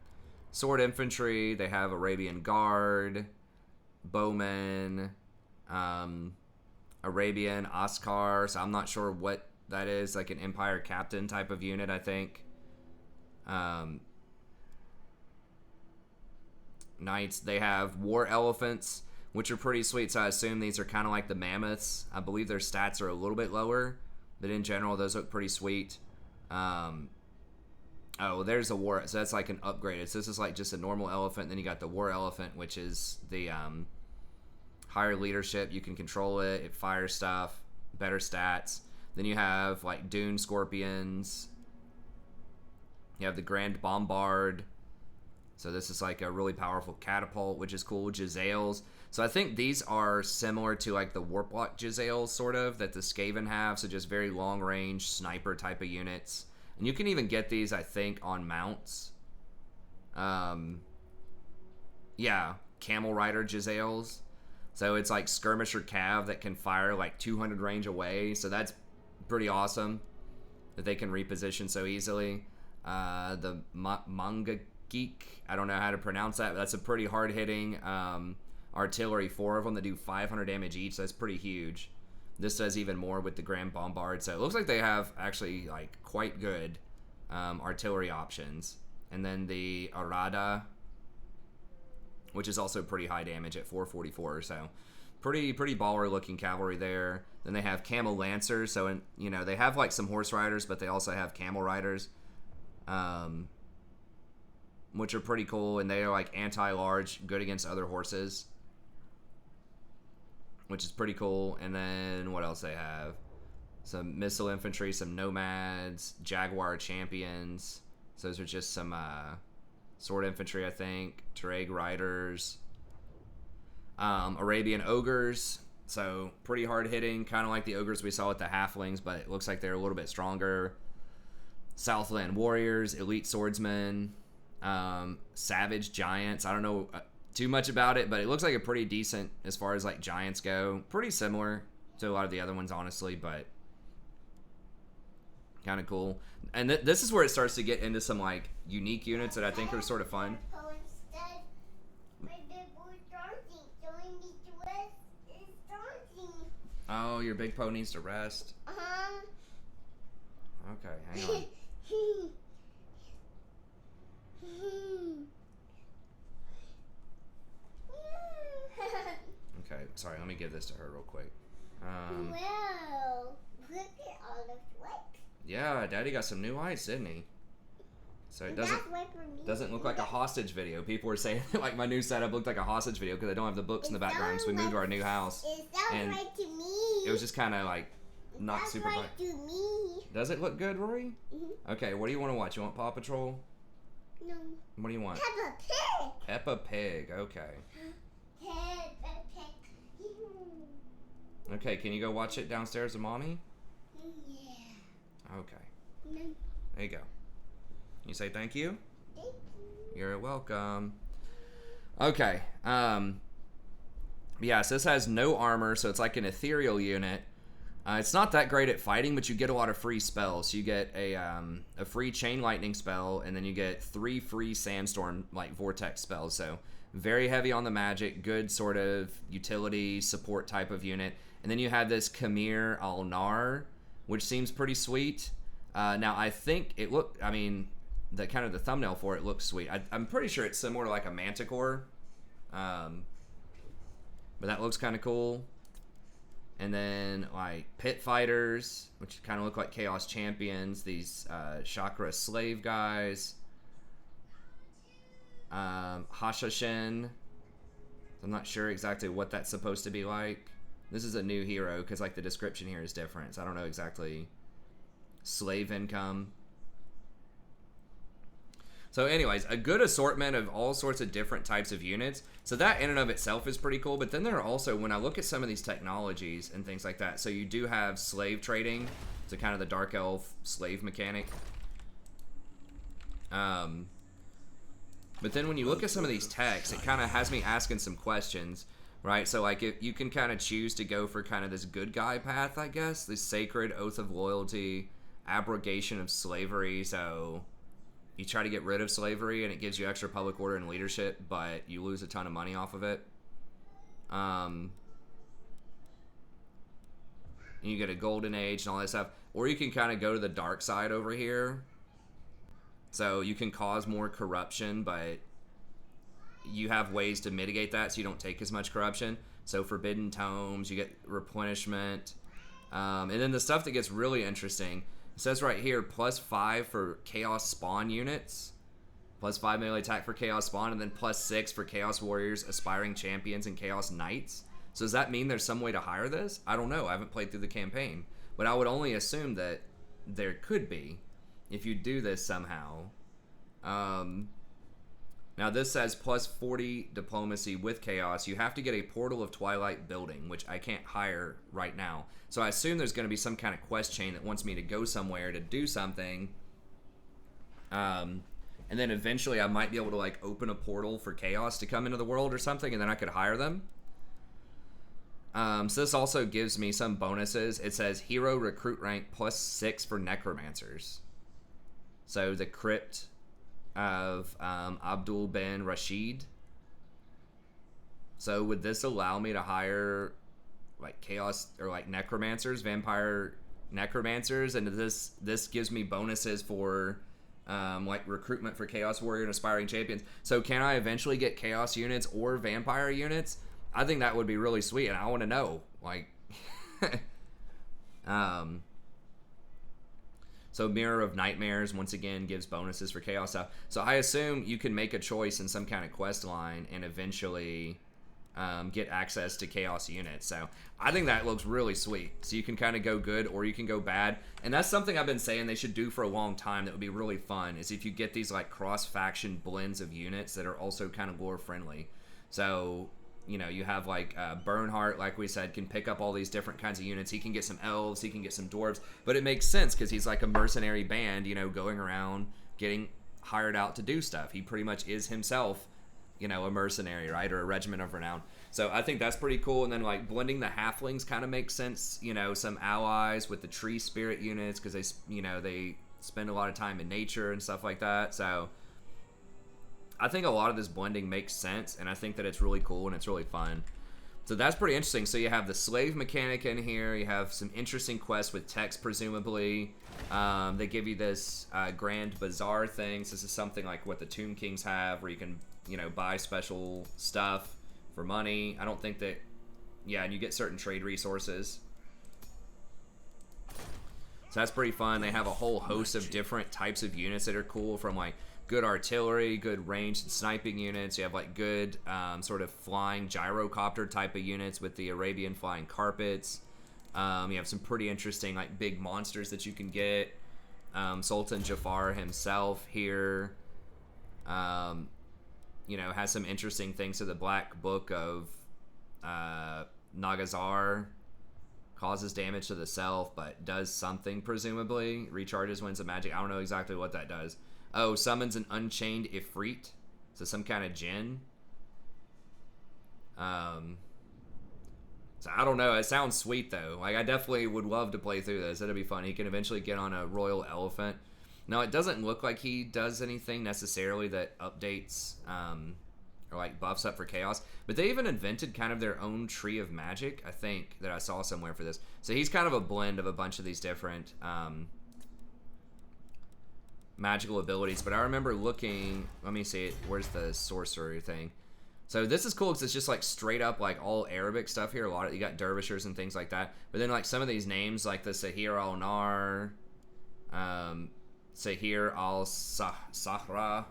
sword infantry. They have Arabian Guard, Bowmen, Arabian Oscar. So I'm not sure what that is, like an Empire Captain type of unit, I think. Knights, they have War Elephants, which are pretty sweet, so I assume these are kind of like the Mammoths. I believe their stats are a little bit lower, but in general, those look pretty sweet. Oh, there's a War, so that's like an upgraded. So this is like just a normal elephant, then you got the War Elephant, which is the higher leadership. You can control it, it fires stuff, better stats. Then you have like Dune Scorpions. You have the Grand Bombard. So this is like a really powerful catapult, which is cool. Jezzails. So I think these are similar to like the Warplock Jezzails, sort of, that the Skaven have. So just very long-range sniper type of units. And you can even get these, I think, on mounts. Yeah, Camel Rider Jezzails. So it's like Skirmisher Cav that can fire like 200 range away. So that's pretty awesome that they can reposition so easily. The Manga Geek, I don't know how to pronounce that, but that's a pretty hard-hitting artillery, 4 of them that do 500 damage each. So that's pretty huge. This does even more with the Grand Bombard. So it looks like they have actually like quite good artillery options. And then the Arada, which is also pretty high damage at 444. So pretty baller looking cavalry there. Then they have Camel Lancers. So they have like some horse riders, but they also have camel riders. which are pretty cool, and they are like anti-large, good against other horses, which is pretty cool. And then what else they have? Some missile infantry, some nomads, jaguar champions. So those are just some sword infantry, I think. Tereg riders, Arabian ogres. So pretty hard hitting, kind of like the ogres we saw with the halflings, but it looks like they're a little bit stronger. Southland warriors, elite swordsmen, savage giants. I don't know too much about it, but it looks like a pretty decent as far as like giants go. Pretty similar to a lot of the other ones, honestly, but kind of cool. And this is where it starts to get into some like unique units that I think are sort of fun. Oh, your big pony needs to rest. Okay, hang on. Okay, sorry, let me give this to her real quick. Wow, look at all the flicks. Yeah, Daddy got some new lights, didn't he? So it doesn't look like a hostage video. People were saying like my new setup looked like a hostage video because I don't have the books in the background. So we moved to our new house. It sounds right to me. It was just kind of like not super right bright. to me. Does it look good, Rory? Mm-hmm. Okay, what do you want to watch? You want Paw Patrol? No. What do you want? Peppa Pig. Peppa Pig. Okay. Peppa Pig. Okay, can you go watch it downstairs with Mommy? Yeah. Okay. No. There you go. You say thank you? Thank you. You're welcome. Okay. Yeah, so this has no armor, so it's like an ethereal unit. It's not that great at fighting, but you get a lot of free spells. So you get a free chain lightning spell, and then you get 3 free sandstorm like vortex spells. So very heavy on the magic, good sort of utility support type of unit. And then you have this Khmer Al-Nar, which seems pretty sweet. Now I think it the kind of the thumbnail for it looks sweet. I'm pretty sure it's similar to like a Manticore, but that looks kind of cool. And then like pit fighters, which kind of look like chaos champions. These chakra slave guys, Hashashin. I'm not sure exactly what that's supposed to be like. This is a new hero because like the description here is different, so I don't know exactly. Slave income. So anyways, a good assortment of all sorts of different types of units. So that in and of itself is pretty cool. But then there are also, when I look at some of these technologies and things like that, so you do have slave trading. So kind of the Dark Elf slave mechanic. But then when you look at some of these techs, it kind of has me asking some questions, right? So like if you can kind of choose to go for kind of this good guy path, I guess. This sacred oath of loyalty, abrogation of slavery. So you try to get rid of slavery and it gives you extra public order and leadership, but you lose a ton of money off of it. You get a golden age and all that stuff. Or you can kind of go to the dark side over here. So you can cause more corruption, but you have ways to mitigate that so you don't take as much corruption. So forbidden tomes, you get replenishment. And then the stuff that gets really interesting, it says right here, +5 for Chaos Spawn units, +5 melee attack for Chaos Spawn, and then +6 for Chaos Warriors, Aspiring Champions, and Chaos Knights. So does that mean there's some way to hire this? I don't know. I haven't played through the campaign. But I would only assume that there could be if you do this somehow. Now this says +40 diplomacy with Chaos. You have to get a Portal of Twilight building, which I can't hire right now. So I assume there's going to be some kind of quest chain that wants me to go somewhere to do something. And then eventually I might be able to like open a portal for Chaos to come into the world or something, and then I could hire them. So this also gives me some bonuses. It says Hero Recruit Rank +6 for Necromancers. So the Crypt of Abdul Ben Rashid. So would this allow me to hire like Chaos or like Necromancers, Vampire Necromancers, and this gives me bonuses for like recruitment for Chaos Warrior and Aspiring Champions. So can I eventually get Chaos units or Vampire units? I think that would be really sweet, and I want to know, like, So Mirror of Nightmares, once again, gives bonuses for chaos stuff. So I assume you can make a choice in some kind of quest line and eventually get access to chaos units. So I think that looks really sweet. So you can kind of go good or you can go bad. And that's something I've been saying they should do for a long time that would be really fun, is if you get these like cross-faction blends of units that are also kind of lore-friendly. So, you know, you have like Bernhardt, like we said, can pick up all these different kinds of units. He can get some elves, he can get some dwarves. But it makes sense because he's like a mercenary band, you know, going around getting hired out to do stuff. He pretty much is himself, you know, a mercenary, right, or a regiment of renown. So I think that's pretty cool. And then like blending the halflings kind of makes sense, you know, some allies with the tree spirit units because they, you know, they spend a lot of time in nature and stuff like that. So I think a lot of this blending makes sense, and I think that it's really cool and it's really fun. So that's pretty interesting. So you have the slave mechanic in here. You have some interesting quests with text, presumably. They give you this grand bazaar thing. So this is something like what the Tomb Kings have, where you can, you know, buy special stuff for money. I don't think that, yeah, and you get certain trade resources. So that's pretty fun. They have a whole host of different types of units that are cool, from like good artillery, good ranged and sniping units. You have like good sort of flying gyrocopter type of units with the Arabian flying carpets. You have some pretty interesting like big monsters that you can get. Sultan Jafar himself here, you know, has some interesting things. So the Black Book of Nagazar causes damage to the self, but does something, presumably. Recharges winds of magic. I don't know exactly what that does. Oh, summons an Unchained Ifrit. So some kind of djinn. So I don't know. It sounds sweet, though. Like, I definitely would love to play through this. It'll be fun. He can eventually get on a royal elephant. Now, it doesn't look like he does anything necessarily that updates or like buffs up for chaos, but they even invented kind of their own tree of magic, I think, that I saw somewhere for this. So he's kind of a blend of a bunch of these different magical abilities. But I remember looking, let me see it, where's the sorcerer thing? So this is cool because it's just like straight up like all Arabic stuff here. A lot of, you got dervishers and things like that. But then like some of these names, like the Sahir al-Nar, Sahir al-Sahra.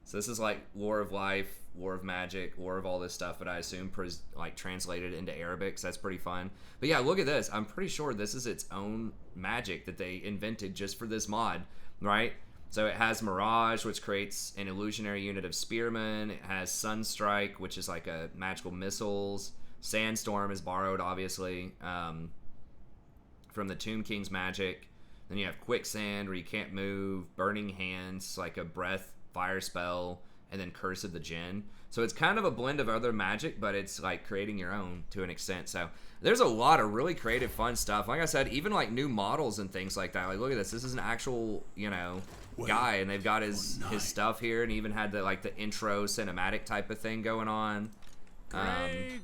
So this is like War of Life, War of Magic, War of all this stuff, but I assume like translated into Arabic, so that's pretty fun. But yeah, look at this. I'm pretty sure this is its own magic that they invented just for this mod, right? So it has Mirage, which creates an illusionary unit of spearmen. It has Sunstrike, which is like a magical missiles. Sandstorm is borrowed, obviously, from the Tomb King's magic. Then you have Quicksand, where you can't move. Burning Hands, like a breath fire spell, and then Curse of the Djinn. So it's kind of a blend of other magic, but it's like creating your own to an extent. So there's a lot of really creative, fun stuff. Like I said, even like new models and things like that. Like, look at this. This is an actual, you know, guy, and they've got his stuff here, and even had the like the intro cinematic type of thing going on. And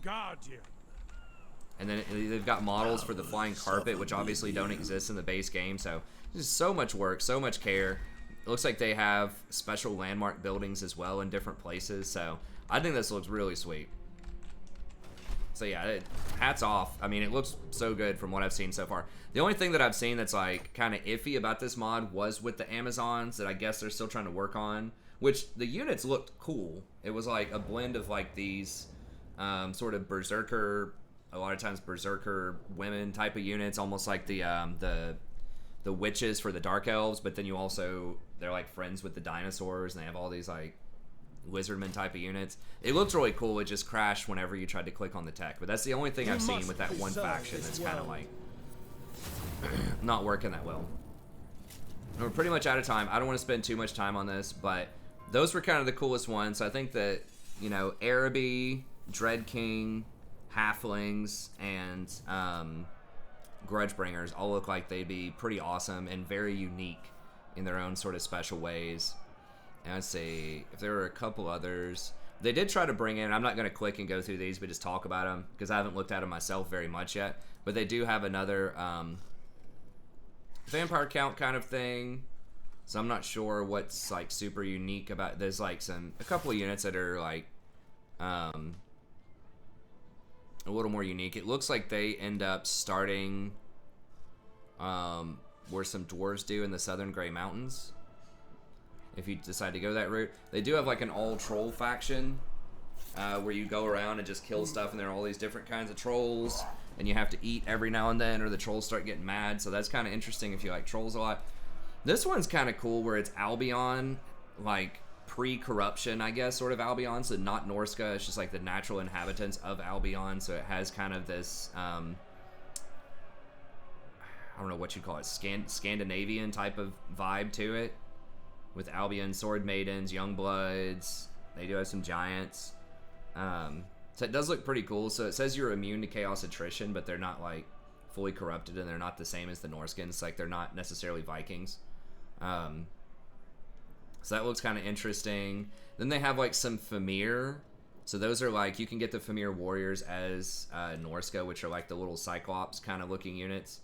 then they've got models for the flying carpet, which obviously don't exist in the base game. So there's so much work, so much care. It looks like they have special landmark buildings as well in different places. So I think this looks really sweet. So yeah, hats off. I mean, it looks so good from what I've seen so far. The only thing that I've seen that's like kind of iffy about this mod was with the Amazons that I guess they're still trying to work on, which the units looked cool. It was like a blend of like these sort of berserker, a lot of times berserker women type of units, almost like the witches for the dark elves, but then you also, they're like friends with the dinosaurs, and they have all these like wizardman type of units. It looks really cool. It just crashed whenever you tried to click on the tech, but that's the only thing I've seen with that one faction that's kind of like not working that well. And we're pretty much out of time. I don't want to spend too much time on this, but those were kind of the coolest ones. So I think that, you know, Araby, Dread King, Halflings, and Grudgebringers all look like they'd be pretty awesome and very unique in their own sort of special ways. And I'd say if there were a couple others, they did try to bring in, I'm not going to click and go through these, but just talk about them because I haven't looked at them myself very much yet. But they do have another vampire count kind of thing. So I'm not sure what's like super unique about. There's like a couple of units that are like a little more unique. It looks like they end up starting where some dwarves do in the Southern Grey Mountains. If you decide to go that route. They do have like an all-troll faction where you go around and just kill stuff, and there are all these different kinds of trolls, and you have to eat every now and then or the trolls start getting mad, so that's kind of interesting if you like trolls a lot. This one's kind of cool where it's Albion, like pre-corruption, I guess, sort of Albion, so not Norska, it's just like the natural inhabitants of Albion, so it has kind of this, I don't know what you'd call it, Scandinavian type of vibe to it, with Albion sword maidens, young bloods, they do have some giants, so it does look pretty cool. So it says you're immune to chaos attrition, but they're not like fully corrupted, and they're not the same as the Norskins, like they're not necessarily Vikings. So that looks kind of interesting. Then they have like some Famir. So those are like, you can get the Famir warriors as Norska, which are like the little Cyclops kind of looking units.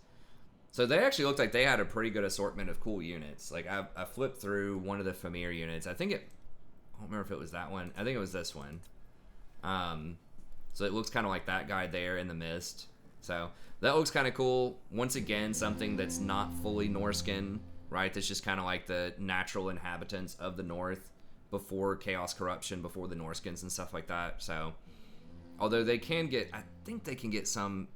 So they actually looked like they had a pretty good assortment of cool units. Like I flipped through one of the Famir units. I don't remember if it was that one. I think it was this one. So it looks kind of like that guy there in the mist. So that looks kind of cool. Once again, something that's not fully Norskin, right? That's just kind of like the natural inhabitants of the North before chaos corruption, before the Norskins and stuff like that. So although they can get, I think they can get some,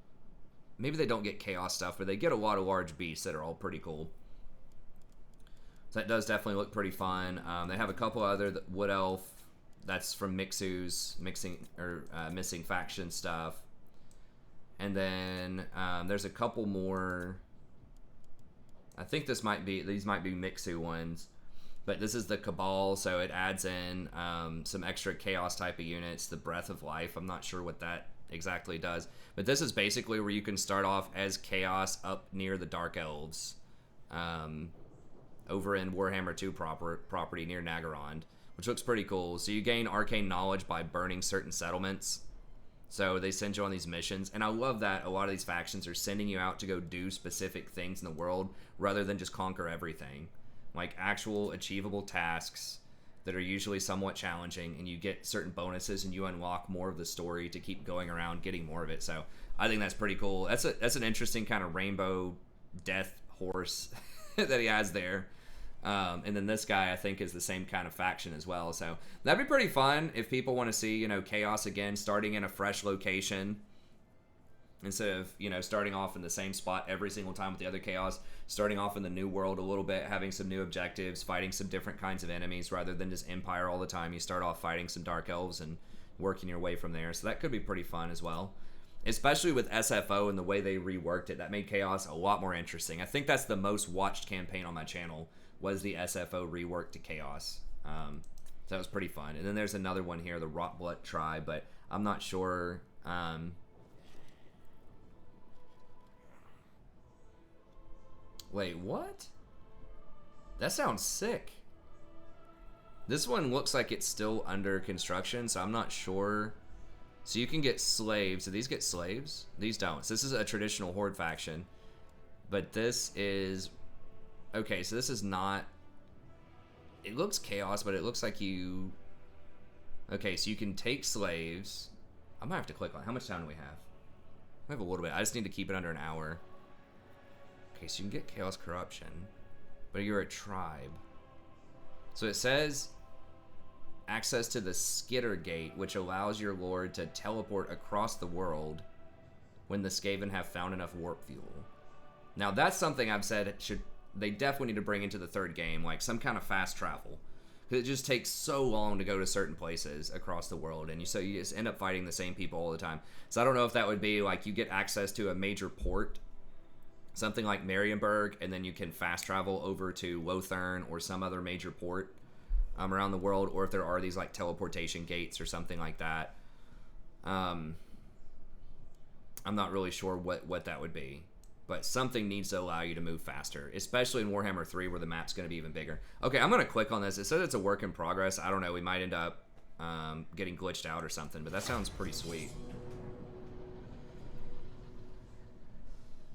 maybe they don't get chaos stuff, but they get a lot of large beasts that are all pretty cool. So that does definitely look pretty fun. They have a couple other Wood Elf. That's from Mixu's missing faction stuff. And then there's a couple more. I think these might be Mixu ones. But this is the Cabal, so it adds in some extra chaos type of units. The Breath of Life, I'm not sure what that exactly does. But this is basically where you can start off as chaos up near the Dark Elves. Over in Warhammer 2 property near Nagarond, which looks pretty cool. So you gain arcane knowledge by burning certain settlements. So they send you on these missions, and I love that a lot of these factions are sending you out to go do specific things in the world rather than just conquer everything. Like actual achievable tasks that are usually somewhat challenging, and you get certain bonuses and you unlock more of the story to keep going around getting more of it. So I think that's pretty cool. That's an interesting kind of rainbow death horse that he has there. And then this guy, I think, is the same kind of faction as well. So that'd be pretty fun if people want to see, chaos again, starting in a fresh location instead of, starting off in the same spot every single time with the other chaos, starting off in the new world a little bit, having some new objectives, fighting some different kinds of enemies rather than just Empire all the time. You start off fighting some Dark Elves and working your way from there. So that could be pretty fun as well. Especially with SFO and the way they reworked it, that made Chaos a lot more interesting. I think that's the most watched campaign on my channel, was the SFO rework to Chaos. So that was pretty fun. And then there's another one here, the Rotblood tribe, but I'm not sure. Wait, what? That sounds sick. This one looks like it's still under construction, so I'm not sure. So you can get slaves. Do these get slaves? These don't. So this is a traditional Horde faction. But this is... Okay, so this is not... It looks chaos, but it looks like you... Okay, so you can take slaves. I might have to click on it. How much time do we have? We have a little bit. I just need to keep it under an hour. Okay, so you can get chaos corruption. But you're a tribe. So it says... access to the Skitter Gate, which allows your lord to teleport across the world when the Skaven have found enough warp fuel. Now that's something I've said they definitely need to bring into the third game, like some kind of fast travel, because it just takes so long to go to certain places across the world, and you just end up fighting the same people all the time. So I don't know if that would be like you get access to a major port, something like Marienburg, and then you can fast travel over to Lothern or some other major port around the world, or if there are these like teleportation gates or something like that. I'm not really sure what that would be, but something needs to allow you to move faster, especially in Warhammer 3 where the map's going to be even bigger. Okay, I'm going to click on this. It says it's a work in progress. I don't know, we might end up getting glitched out or something, but that sounds pretty sweet.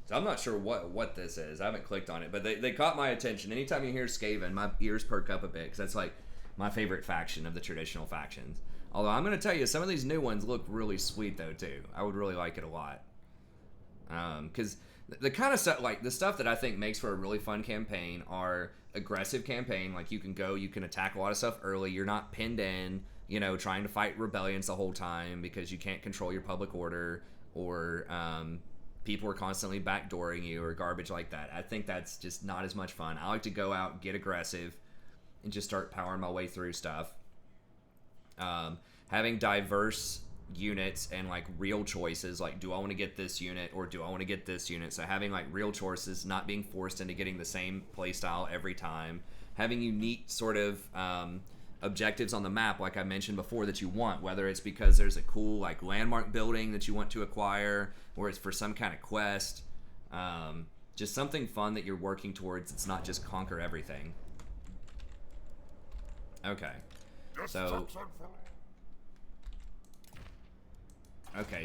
So I'm not sure what this is. I haven't clicked on it, but they caught my attention. Anytime you hear Skaven, my ears perk up a bit, because that's like my favorite faction of the traditional factions. Although I'm going to tell you, some of these new ones look really sweet though too. I would really like it a lot. Because The kind of stuff, like the stuff that I think makes for a really fun campaign are aggressive campaign. Like you can attack a lot of stuff early. You're not pinned in, you know, trying to fight rebellions the whole time because you can't control your public order, or people are constantly backdooring you or garbage like that. I think that's just not as much fun. I like to go out, get aggressive, and just start powering my way through stuff. Having diverse units and like real choices, like do I want to get this unit or do I want to get this unit? So having like real choices, not being forced into getting the same playstyle every time. Having unique sort of objectives on the map, like I mentioned before, that you want, whether it's because there's a cool like landmark building that you want to acquire, or it's for some kind of quest. Just something fun that you're working towards. It's not just conquer everything. Okay,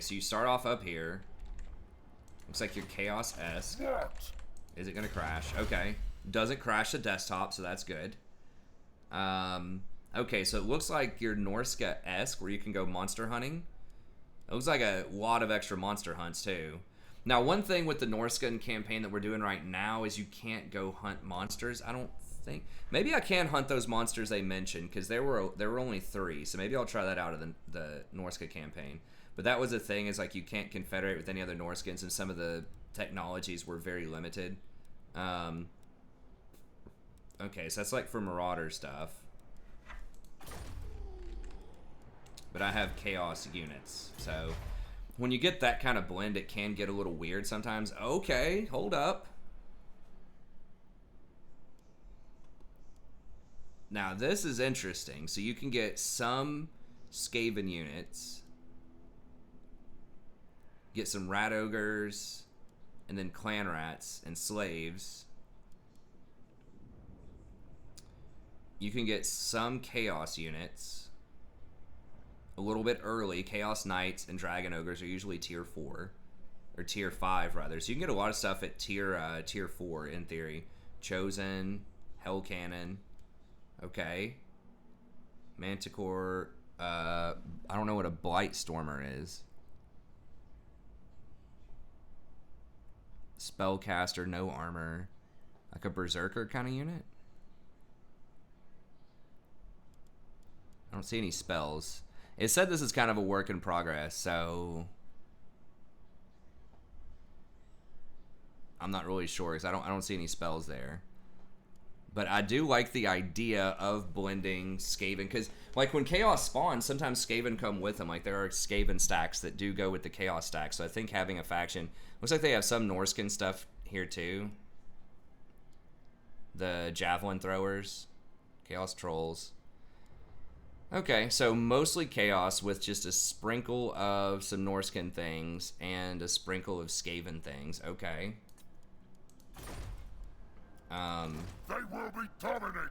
so you start off up here. Looks like you're Chaos-esque. Is it gonna crash? Okay, doesn't crash the desktop, so that's good. Okay, so it looks like you're Norska-esque, where you can go monster hunting. It looks like a lot of extra monster hunts too. Now, one thing with the Norscan campaign that we're doing right now is you can't go hunt monsters. I don't think. Maybe I can hunt those monsters they mentioned, because there were only 3. So maybe I'll try that out of the Norska campaign. But that was the thing, is like you can't confederate with any other Norskans, and some of the technologies were very limited. Okay, so that's like for Marauder stuff. But I have Chaos units, so when you get that kind of blend, it can get a little weird sometimes. Okay, hold up. Now this is interesting. So you can get some Skaven units, get some Rat Ogres, and then Clan Rats and Slaves. You can get some Chaos units a little bit early. Chaos Knights and Dragon Ogres are usually tier 4, or tier 5 rather. So you can get a lot of stuff at tier 4 in theory. Chosen, Hell Cannon, okay. Manticore. I don't know what a Blight Stormer is. Spellcaster, no armor, like a Berserker kind of unit. I don't see any spells. It said this is kind of a work in progress, so I'm not really sure, because I don't see any spells there. But I do like the idea of blending Skaven, because like when Chaos spawns, sometimes Skaven come with them. Like there are Skaven stacks that do go with the Chaos stack. So I think having a faction, looks like they have some Norscan stuff here too. The Javelin Throwers, Chaos Trolls. Okay, so mostly Chaos with just a sprinkle of some Norscan things and a sprinkle of Skaven things. Okay. They will be dominated.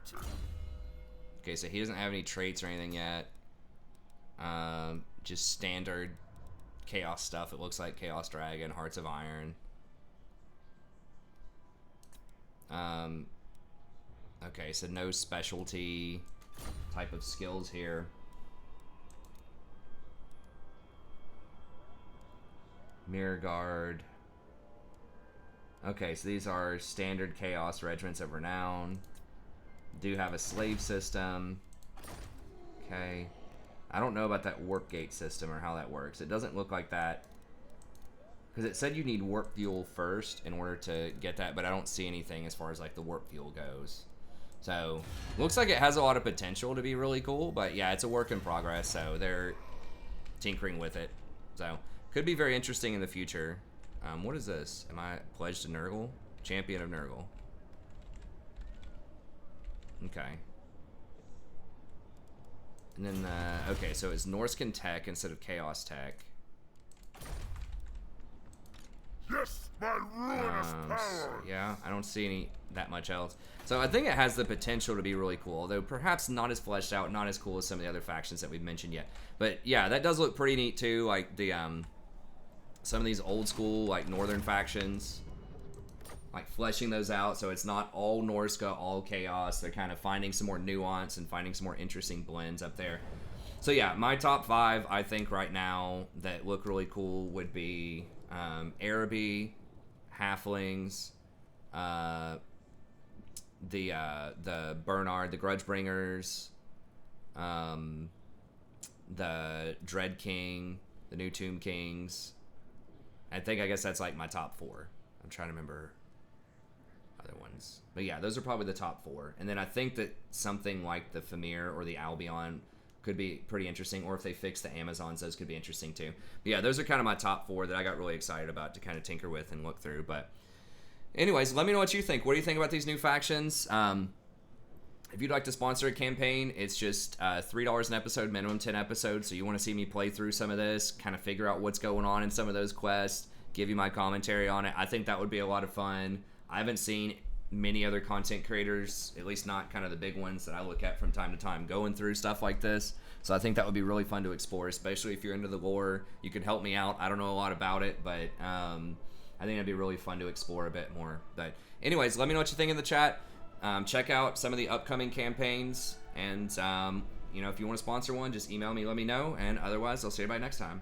Okay, so he doesn't have any traits or anything yet. Just standard Chaos stuff. It looks like Chaos Dragon, Hearts of Iron. Okay, so no specialty type of skills here. Mirror Guard. Okay, so these are standard Chaos Regiments of Renown. Do have a slave system. Okay. I don't know about that Warp Gate system or how that works. It doesn't look like that, because it said you need Warp Fuel first in order to get that, but I don't see anything as far as like the Warp Fuel goes. So, looks like it has a lot of potential to be really cool, but yeah, it's a work in progress, so they're tinkering with it. So, could be very interesting in the future. What is this? Am I pledged to Nurgle? Champion of Nurgle. Okay. And then, okay, so it's Norscan Tech instead of Chaos Tech. Yes, my ruinous power. Yeah, I don't see that much else. So I think it has the potential to be really cool, although perhaps not as fleshed out, not as cool as some of the other factions that we've mentioned yet. But yeah, that does look pretty neat too, like the, some of these old school, like, northern factions, like, fleshing those out, so it's not all Norska, all Chaos. They're kind of finding some more nuance and finding some more interesting blends up there. So yeah, my top 5, I think, right now, that look really cool would be Araby, Halflings, the Bernard, the Grudgebringers, the Dread King, the New Tomb Kings. I guess that's like my top 4. I'm trying to remember other ones. But yeah, those are probably the top 4. And then I think that something like the Famir or the Albion could be pretty interesting. Or if they fix the Amazons, those could be interesting too. But yeah, those are kind of my top 4 that I got really excited about to kind of tinker with and look through. But anyways, let me know what you think. What do you think about these new factions? If you'd like to sponsor a campaign, it's just $3 an episode, minimum 10 episodes. So you want to see me play through some of this, kind of figure out what's going on in some of those quests, give you my commentary on it. I think that would be a lot of fun. I haven't seen many other content creators, at least not kind of the big ones that I look at from time to time, going through stuff like this. So I think that would be really fun to explore, especially if you're into the lore. You can help me out. I don't know a lot about it, but I think it'd be really fun to explore a bit more. But anyways, let me know what you think in the chat. Check out some of the upcoming campaigns, and if you want to sponsor one, just email me, let me know, and otherwise I'll see you by next time.